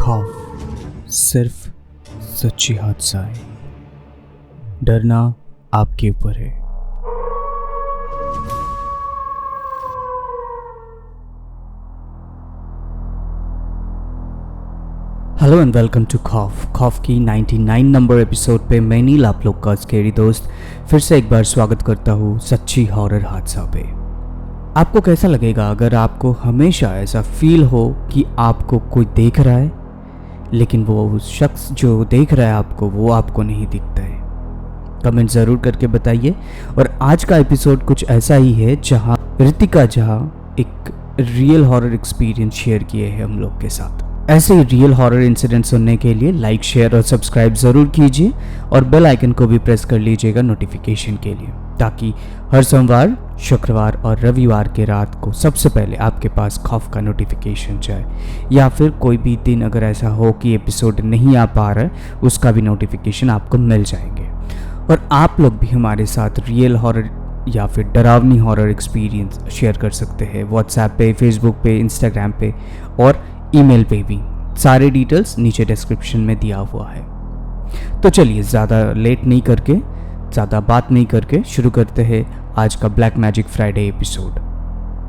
खौफ सिर्फ सच्ची हादसा है, डरना आपके ऊपर है। हेलो एंड वेलकम टू खौफ की 99 नंबर एपिसोड पे मैं नील आप लोग का स्कैरी दोस्त फिर से एक बार स्वागत करता हूँ सच्ची हॉरर हादसा पे। आपको कैसा लगेगा अगर आपको हमेशा ऐसा फील हो कि आपको कोई देख रहा है, लेकिन वो शख्स जो देख रहा है आपको वो आपको नहीं दिखता है? कमेंट ज़रूर करके बताइए। और आज का एपिसोड कुछ ऐसा ही है जहाँ रितिका झा एक रियल हॉरर एक्सपीरियंस शेयर किए हैं हम लोग के साथ। ऐसे ही रियल हॉरर इंसिडेंट सुनने के लिए लाइक, शेयर और सब्सक्राइब ज़रूर कीजिए और बेल आइकन को भी प्रेस कर लीजिएगा नोटिफिकेशन के लिए, ताकि हर सोमवार, शुक्रवार और रविवार के रात को सबसे पहले आपके पास खौफ का नोटिफिकेशन जाए, या फिर कोई भी दिन अगर ऐसा हो कि एपिसोड नहीं आ पा रहा है उसका भी नोटिफिकेशन आपको मिल जाएंगे। और आप लोग भी हमारे साथ रियल हॉरर या फिर डरावनी हॉरर एक्सपीरियंस शेयर कर सकते हैं व्हाट्सएप पे, फेसबुक पे, इंस्टाग्राम पे और ईमेल पे भी। सारे डिटेल्स नीचे डिस्क्रिप्शन में दिया हुआ है। तो चलिए ज़्यादा लेट नहीं करके, ज़्यादा बात नहीं करके शुरू करते हैं आज का ब्लैक मैजिक फ्राइडे एपिसोड।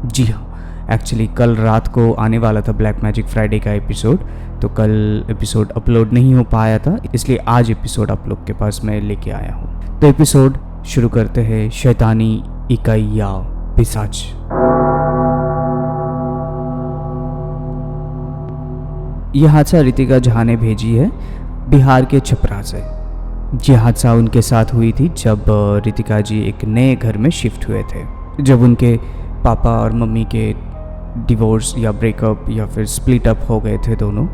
जी हाँ, एक्चुअली कल रात को आने वाला था ब्लैक मैजिक फ्राइडे का एपिसोड, तो कल एपिसोड अपलोड नहीं हो पाया था, इसलिए आज एपिसोड आप लोग के पास मैं लेके आया हूँ। तो एपिसोड शुरू करते हैं शैतानी इकाई या पिशाच। यह हादसा रितिका झा ने भेजी है बिहार के छपरा से। यह हादसा उनके साथ हुई थी जब रितिका जी एक नए घर में शिफ्ट हुए थे। जब उनके पापा और मम्मी के डिवोर्स या ब्रेकअप या फिर स्प्लिट अप हो गए थे दोनों,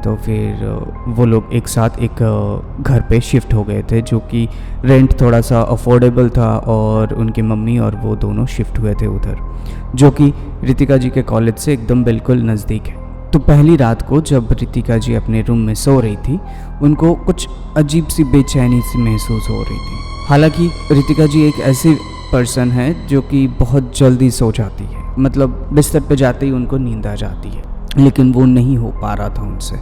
तो फिर वो लोग एक साथ एक घर पे शिफ्ट हो गए थे, जो कि रेंट थोड़ा सा अफोर्डेबल था और उनकी मम्मी और वो दोनों शिफ्ट हुए थे उधर, जो कि रितिका जी के कॉलेज से एकदम बिल्कुल नज़दीक है। तो पहली रात को जब रितिका जी अपने रूम में सो रही थी, उनको कुछ अजीब सी बेचैनी सी महसूस हो रही थी। हालांकि रितिका जी एक ऐसी पर्सन है जो कि बहुत जल्दी सो जाती है, मतलब बिस्तर पे जाते ही उनको नींद आ जाती है, लेकिन वो नहीं हो पा रहा था उनसे,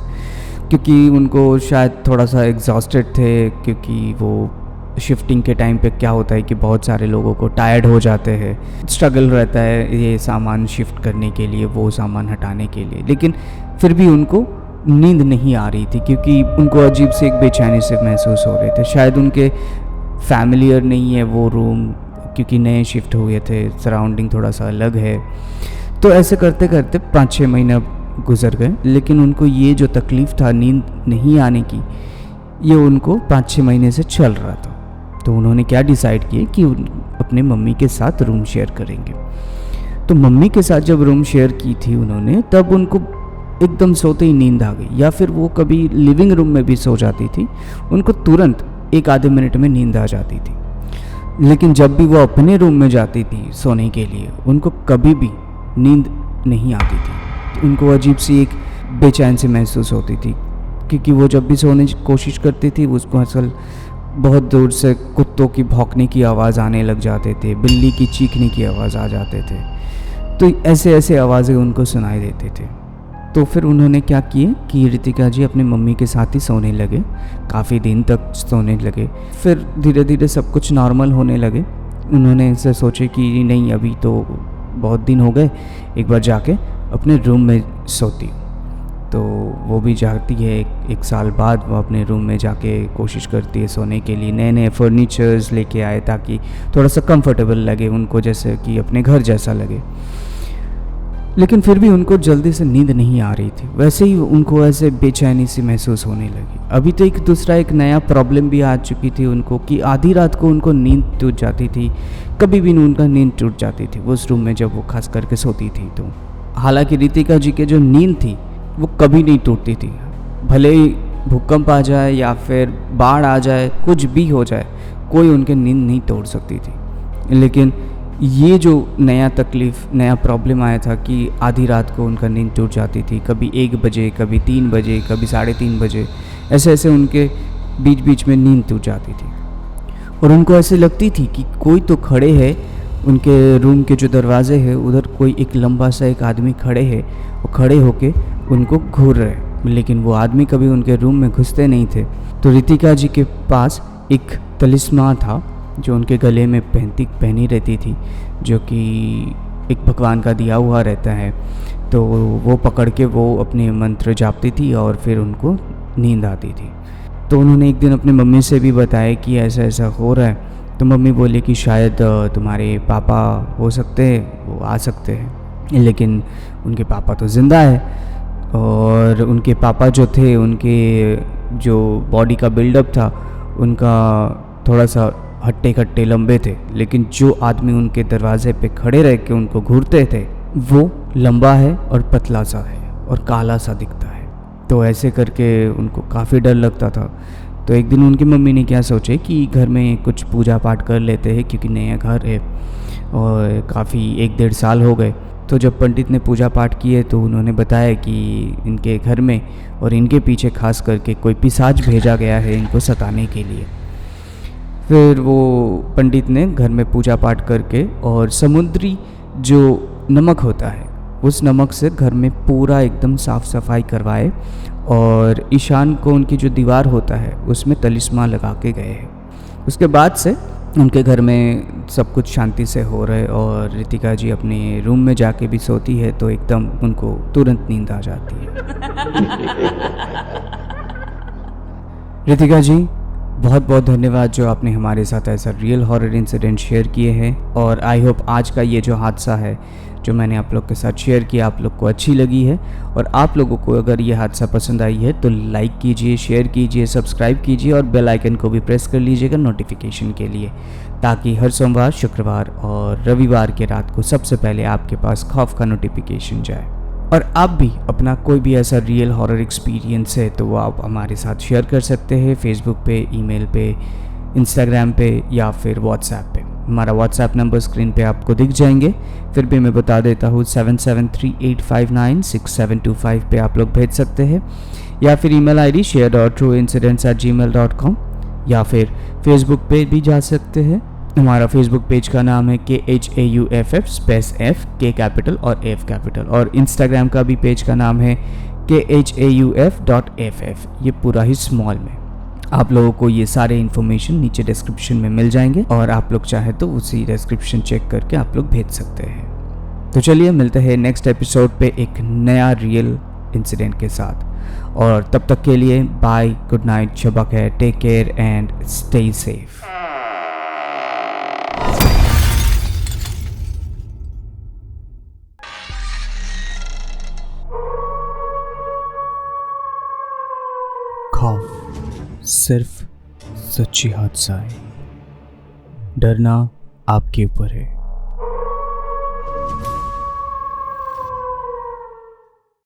क्योंकि उनको शायद थोड़ा सा एग्जॉस्टेड थे, क्योंकि वो शिफ्टिंग के टाइम पे क्या होता है कि बहुत सारे लोगों को टायर्ड हो जाते हैं, स्ट्रगल रहता है ये सामान शिफ्ट करने के लिए, वो सामान हटाने के लिए, लेकिन फिर भी उनको नींद नहीं आ रही थी, क्योंकि उनको अजीब से एक बेचैनी से महसूस हो रहे थे। शायद उनके फैमिलियर नहीं है वो रूम, क्योंकि नए शिफ्ट हुए थे, सराउंडिंग थोड़ा सा अलग है। तो ऐसे करते करते 5-6 महीने गुजर गए, लेकिन उनको ये जो तकलीफ़ था नींद नहीं आने की, ये उनको 5-6 महीने से चल रहा था। तो उन्होंने क्या डिसाइड किया कि अपने मम्मी के साथ रूम शेयर करेंगे। तो मम्मी के साथ जब रूम शेयर की थी उन्होंने, तब उनको एकदम सोते ही नींद आ गई, या फिर वो कभी लिविंग रूम में भी सो जाती थी, उनको तुरंत 1-आधे मिनट में नींद आ जाती थी। लेकिन जब भी वो अपने रूम में जाती थी सोने के लिए, उनको कभी भी नींद नहीं आती थी। उनको अजीब सी एक बेचैन सी महसूस होती थी, क्योंकि वो जब भी सोने की कोशिश करती थी उसको असल बहुत दूर से कुत्तों की भौंकने की आवाज़ आने लग जाते थे, बिल्ली की चीखने की आवाज़ आ जाते थे। तो ऐसे ऐसे आवाज़ें उनको सुनाई देते थे। तो फिर उन्होंने क्या किए कि रितिका जी अपनी मम्मी के साथ ही सोने लगे, काफ़ी दिन तक सोने लगे। फिर धीरे धीरे सब कुछ नॉर्मल होने लगे। उन्होंने ऐसे सोचे कि नहीं, अभी तो बहुत दिन हो गए, एक बार जाके अपने रूम में सोती। तो वो भी जाती है, एक साल बाद वो अपने रूम में जाके कोशिश करती है सोने के लिए। नए नए फर्नीचर्स लेके आए ताकि थोड़ा सा कंफर्टेबल लगे उनको, जैसे कि अपने घर जैसा लगे। लेकिन फिर भी उनको जल्दी से नींद नहीं आ रही थी, वैसे ही उनको ऐसे बेचैनी सी महसूस होने लगी। अभी तो एक नया प्रॉब्लम भी आ चुकी थी उनको, कि आधी रात को उनको नींद टूट जाती थी, कभी भी उनका नींद टूट जाती थी उस रूम में जब वो खास करके सोती थी। तो हालांकि रितिका जी के जो नींद थी वो कभी नहीं टूटती थी, भले ही भूकंप आ जाए या फिर बाढ़ आ जाए, कुछ भी हो जाए, कोई उनके नींद नहीं तोड़ सकती थी। लेकिन ये जो नया प्रॉब्लम आया था कि आधी रात को उनका नींद टूट जाती थी, कभी 1 बजे, कभी 3 बजे, कभी 3:30 बजे, ऐसे ऐसे उनके बीच बीच में नींद टूट जाती थी। और उनको ऐसे लगती थी कि कोई तो खड़े है, उनके रूम के जो दरवाजे हैं उधर कोई एक लंबा सा एक आदमी खड़े है, वो खड़े होके उनको घूर रहे, लेकिन वो आदमी कभी उनके रूम में घुसते नहीं थे। तो रितिका जी के पास एक तलिस्मा था जो उनके गले में पहनी रहती थी, जो कि एक भगवान का दिया हुआ रहता है। तो वो पकड़ के वो अपने मंत्र जापती थी और फिर उनको नींद आती थी। तो उन्होंने एक दिन अपनी मम्मी से भी बताया कि ऐसा ऐसा हो रहा है। तो मम्मी बोले कि शायद तुम्हारे पापा हो सकते हैं, वो आ सकते हैं। लेकिन उनके पापा तो ज़िंदा है, और उनके पापा जो थे, उनके जो बॉडी का बिल्डअप था उनका थोड़ा सा हट्टे कट्टे लंबे थे, लेकिन जो आदमी उनके दरवाजे पे खड़े रह के उनको घूरते थे वो लंबा है और पतला सा है और काला सा दिखता है। तो ऐसे करके उनको काफ़ी डर लगता था। तो एक दिन उनकी मम्मी ने क्या सोचे कि घर में कुछ पूजा पाठ कर लेते हैं, क्योंकि नया घर है और काफ़ी 1-1.5 साल हो गए। तो जब पंडित ने पूजा पाठ किए तो उन्होंने बताया कि इनके घर में और इनके पीछे खास करके कोई पिशाच भेजा गया है इनको सताने के लिए। फिर वो पंडित ने घर में पूजा पाठ करके और समुद्री जो नमक होता है उस नमक से घर में पूरा एकदम साफ़ सफाई करवाए, और ईशान को उनकी जो दीवार होता है उसमें तलिस्मा लगा के गए हैं। उसके बाद से उनके घर में सब कुछ शांति से हो रहा है, और रितिका जी अपने रूम में जाके भी सोती है तो एकदम उनको तुरंत नींद आ जाती है। रितिका जी, बहुत बहुत धन्यवाद जो आपने हमारे साथ ऐसा रियल हॉरर इंसिडेंट शेयर किए हैं, और आई होप आज का ये जो हादसा है जो मैंने आप लोग के साथ शेयर किया आप लोग को अच्छी लगी है। और आप लोगों को अगर ये हादसा पसंद आई है तो लाइक कीजिए, शेयर कीजिए, सब्सक्राइब कीजिए और बेल आइकन को भी प्रेस कर लीजिएगा नोटिफिकेशन के लिए, ताकि हर सोमवार, शुक्रवार और रविवार के रात को सबसे पहले आपके पास खौफ का नोटिफिकेशन जाए। और आप भी अपना कोई भी ऐसा रियल हॉरर एक्सपीरियंस है तो वो आप हमारे साथ शेयर कर सकते हैं फेसबुक पे, ईमेल पे, इंस्टाग्राम पे या फिर व्हाट्सएप पे। हमारा व्हाट्सएप नंबर स्क्रीन पे आपको दिख जाएंगे, फिर भी मैं बता देता हूँ 7738596725 पे आप लोग भेज सकते हैं, या फिर ईमेल आईडी share.trueincidents@gmail.com, या फिर फेसबुक पे भी जा सकते हैं। हमारा फेसबुक पेज का नाम है KHAUFF space F K capital और F कैपिटल, और इंस्टाग्राम का भी पेज का नाम है KHAUF.FF, ये पूरा ही स्मॉल में। आप लोगों को ये सारे इन्फॉर्मेशन नीचे डिस्क्रिप्शन में मिल जाएंगे, और आप लोग चाहे तो उसी डिस्क्रिप्शन चेक करके आप लोग भेज सकते हैं। तो चलिए मिलते हैं नेक्स्ट एपिसोड पे एक नया रियल इंसिडेंट के साथ, और तब तक के लिए बाय, गुड नाइट, शब खैर, take care and stay safe. खौफ सिर्फ सच्ची हादसा है, डरना आपके ऊपर है।